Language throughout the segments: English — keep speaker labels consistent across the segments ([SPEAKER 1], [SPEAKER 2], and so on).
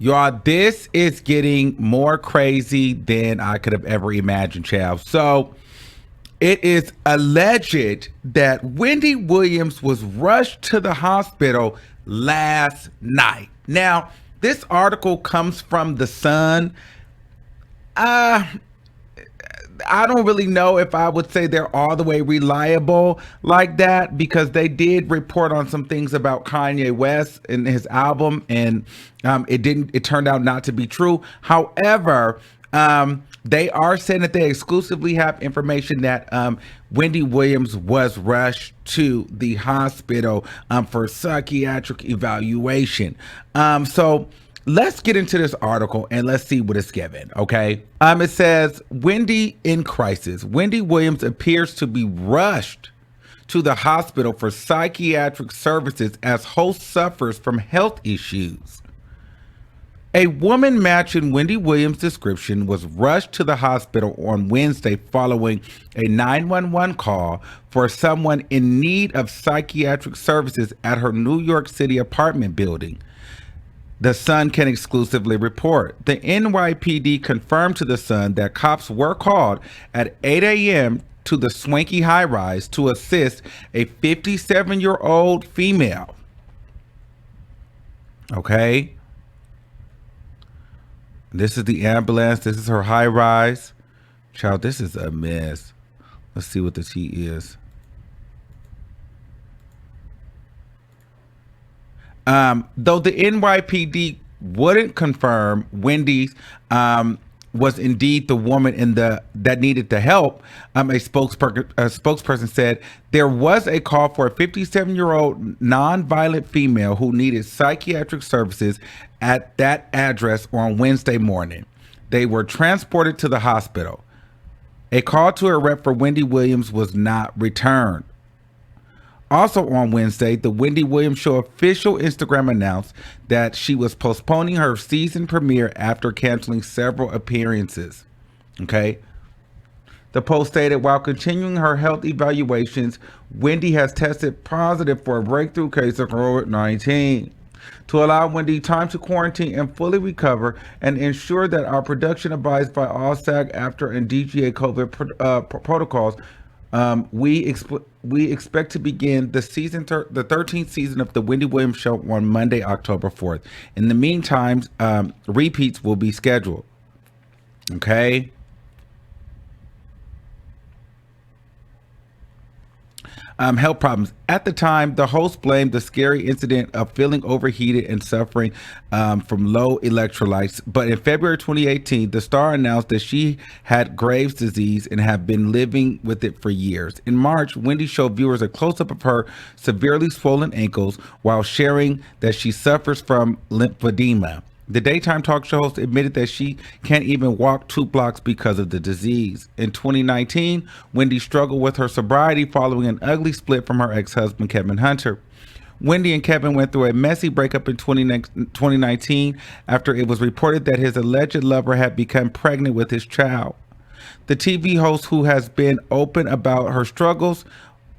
[SPEAKER 1] Y'all, this is getting more crazy than I could have ever imagined, child. So it is alleged that Wendy Williams was rushed to the hospital last night. Now, this article comes from The Sun. I don't really know if I would say they're all the way reliable like that, because they did report on some things about Kanye West and his album, and it turned out not to be true. However, they are saying that they exclusively have information that Wendy Williams was rushed to the hospital for psychiatric evaluation. So let's get into this article and let's see what it's given, okay? It says, Wendy in crisis. Wendy Williams appears to be rushed to the hospital for psychiatric services as host suffers from health issues. A woman matching Wendy Williams' description was rushed to the hospital on Wednesday following a 911 call for someone in need of psychiatric services at her New York City apartment building. The Sun can exclusively report. The NYPD confirmed to The Sun that cops were called at 8 a.m. to the swanky high-rise to assist a 57-year-old female. Okay? This is the ambulance. This is her high-rise. Child, this is a mess. Let's see what the tea is. Though the NYPD wouldn't confirm Wendy's was indeed the woman that needed the help, a spokesperson said there was a call for a 57-year-old non-violent female who needed psychiatric services at that address on Wednesday morning. They were transported to the hospital. A call to a rep for Wendy Williams was not returned. Also on Wednesday, the Wendy Williams Show official Instagram announced that she was postponing her season premiere after canceling several appearances. Okay. The post stated, while continuing her health evaluations, Wendy has tested positive for a breakthrough case of COVID-19. To allow Wendy time to quarantine and fully recover and ensure that our production abides by all SAG-AFTRA and DGA COVID protocols, we expect to begin the 13th season of the Wendy Williams Show on Monday, October 4th. In the meantime, repeats will be scheduled. Okay. Health problems. At the time, the host blamed the scary incident of feeling overheated and suffering from low electrolytes. But in February 2018, the star announced that she had Graves' disease and had been living with it for years. In March, Wendy showed viewers a close-up of her severely swollen ankles while sharing that she suffers from lymphedema. The daytime talk show host admitted that she can't even walk 2 blocks because of the disease. In 2019, Wendy struggled with her sobriety following an ugly split from her ex-husband, Kevin Hunter. Wendy and Kevin went through a messy breakup in 2019 after it was reported that his alleged lover had become pregnant with his child. The TV host, who has been open about her struggles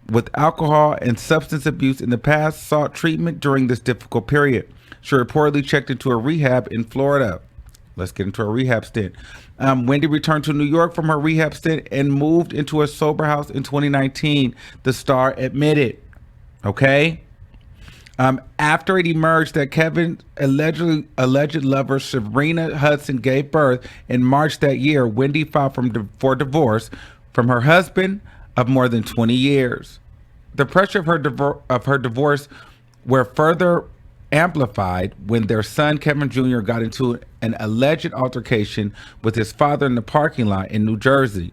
[SPEAKER 1] with alcohol and substance abuse in the past, sought treatment during this difficult period. She reportedly checked into a rehab in Florida. Let's get into a rehab stint. Wendy returned to New York from her rehab stint and moved into a sober house in 2019, the star admitted. Okay? After it emerged that Kevin's alleged lover, Serena Hudson, gave birth in March that year, Wendy filed for divorce from her husband of more than 20 years. The pressure of her divorce were further amplified when their son Kevin Jr. got into an alleged altercation with his father in the parking lot in New Jersey.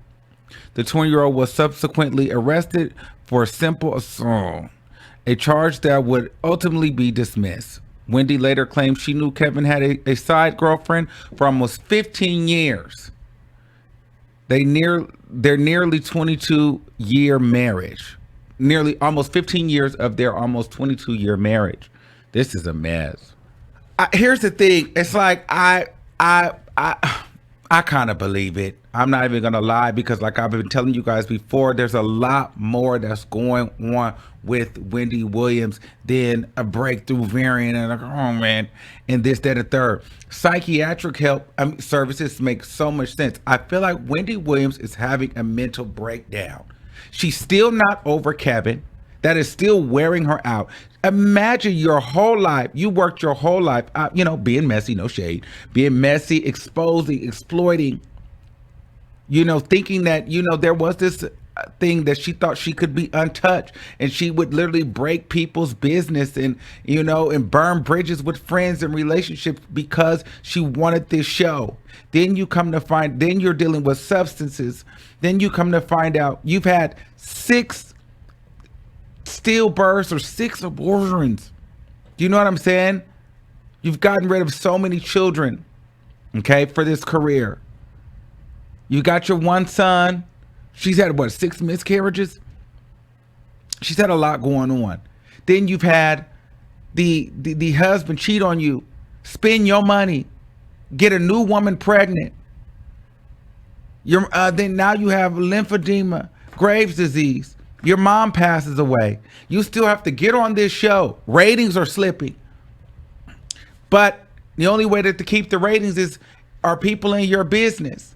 [SPEAKER 1] The 20-year-old was subsequently arrested for simple assault, a charge that would ultimately be dismissed. Wendy later claimed she knew Kevin had a side girlfriend for almost 15 years. Their nearly 22-year marriage, nearly almost 15 years of their almost 22-year marriage. This is a mess. Here's the thing. It's like I I kind of believe it. I'm not even going to lie because, like I've been telling you guys before, there's a lot more that's going on with Wendy Williams than a breakthrough variant and like, oh man, and this, that, and third. Psychiatric help services make so much sense. I feel like Wendy Williams is having a mental breakdown. She's still not over Kevin. That is still wearing her out. Imagine your whole life, you worked your whole life, being messy, no shade, being messy, exposing, exploiting, thinking that, there was this thing that she thought she could be untouched, and she would literally break people's business and, and burn bridges with friends and relationships because she wanted this show. Then then you're dealing with substances. Then you come to find out you've had 6 stillbirths or 6 abortions. Do you know what I'm saying? You've gotten rid of so many children, okay, for this career. You got your one son. She's had, 6 miscarriages? She's had a lot going on. Then you've had the husband cheat on you, spend your money, get a new woman pregnant. Then now you have lymphedema, Graves' disease. Your mom passes away. You still have to get on this show. Ratings are slipping. But the only way to keep the ratings are people in your business.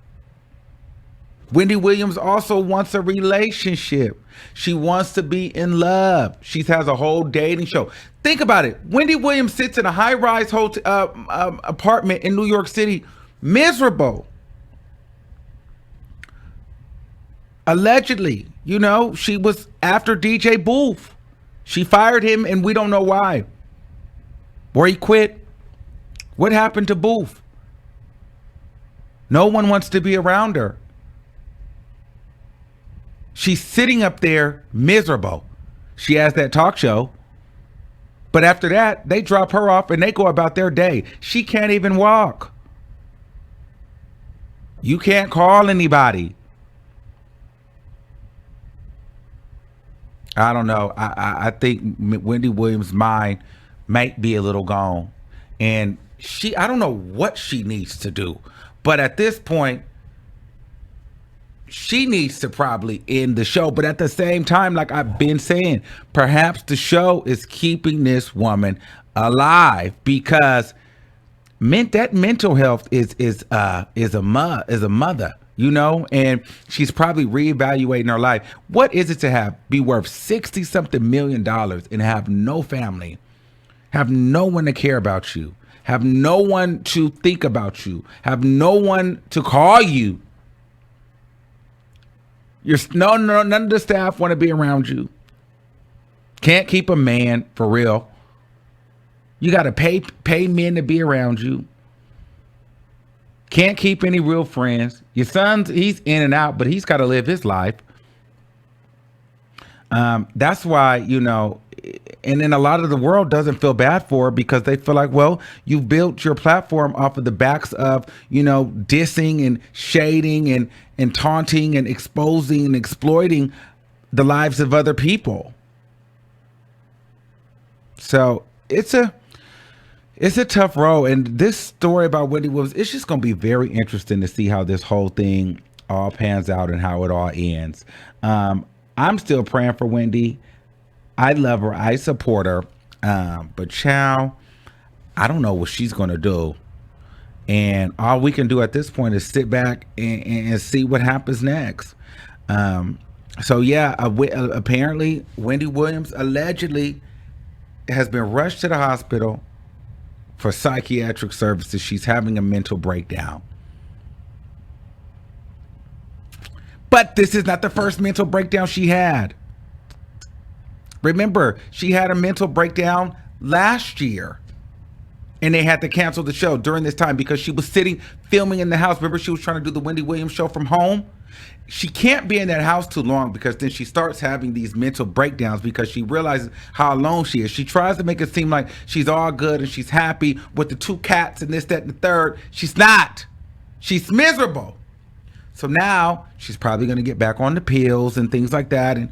[SPEAKER 1] Wendy Williams also wants a relationship. She wants to be in love. She has a whole dating show. Think about it. Wendy Williams sits in a high-rise apartment in New York City, miserable. Allegedly, she was after DJ Booth. She fired him and we don't know why. Or he quit. What happened to Booth? No one wants to be around her. She's sitting up there miserable. She has that talk show. But after that, they drop her off and they go about their day. She can't even walk. You can't call anybody. I don't know. I think Wendy Williams' mind might be a little gone. And I don't know what she needs to do. But at this point, she needs to probably end the show. But at the same time, like I've been saying, perhaps the show is keeping this woman alive because that mental health is a mother. And she's probably reevaluating her life. What is it to be worth $60-something million and have no family, have no one to care about you, have no one to think about you, have no one to call you? None of the staff want to be around you. Can't keep a man for real. You got to pay men to be around you. Can't keep any real friends. Your son, he's in and out, but he's got to live his life. That's why, and then a lot of the world doesn't feel bad for her because they feel like, well, you built your platform off of the backs of, dissing and shading and taunting and exposing and exploiting the lives of other people. So it's a tough road. And this story about Wendy Williams, it's just going to be very interesting to see how this whole thing all pans out and how it all ends. I'm still praying for Wendy. I love her. I support her. But child, I don't know what she's going to do. And all we can do at this point is sit back and see what happens next. So yeah, apparently Wendy Williams allegedly has been rushed to the hospital for psychiatric services. She's having a mental breakdown. But this is not the first mental breakdown she had. Remember, she had a mental breakdown last year. And they had to cancel the show during this time because she was filming in the house. Remember, she was trying to do the Wendy Williams show from home? She can't be in that house too long because then she starts having these mental breakdowns because she realizes how alone she is. She tries to make it seem like she's all good and she's happy with the 2 cats and this, that, and the third. She's not. She's miserable. So now she's probably going to get back on the pills and things like that. And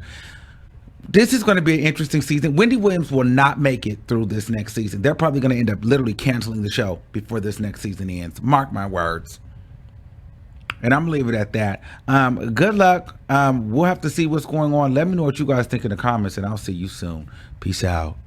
[SPEAKER 1] this is going to be an interesting season. Wendy Williams will not make it through this next season. They're probably going to end up literally canceling the show before this next season ends. Mark my words. And I'm gonna leave it at that. Good luck. We'll have to see what's going on. Let me know what you guys think in the comments, and I'll see you soon. Peace out.